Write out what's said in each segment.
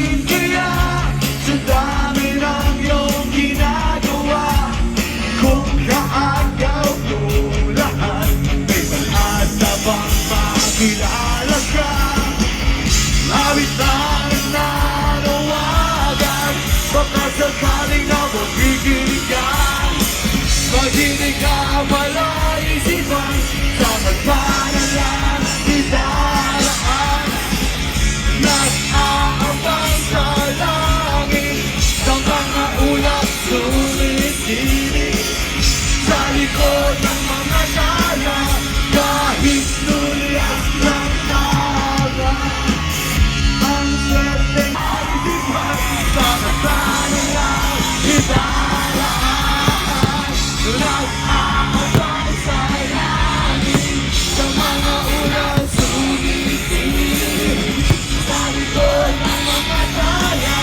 Bakit kaya sa dami ng iyong ginagawa? Kung kaagaw mo lahat, may pag-asa bang makilala ka? Awit na nanawagan, baka sakaling na magigiligan. Mahinig ka malaisipan, sa magpanalang idaraan. Nag-aabang sa langit, sa mga ulap sumisinig. Sa likod ng mga tala, kahit nulat ng taga. Ang swerteng isipan, sa magpanalang idaraan. Nag-aabang sa langit, sa mga ulap sumisinig. Sa likod ng mga tala,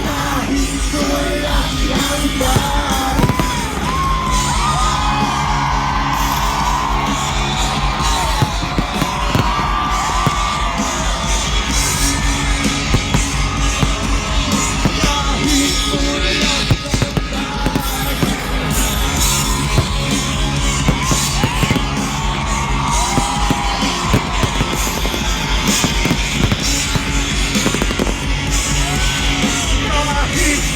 kahit nulat ng taga. Kahit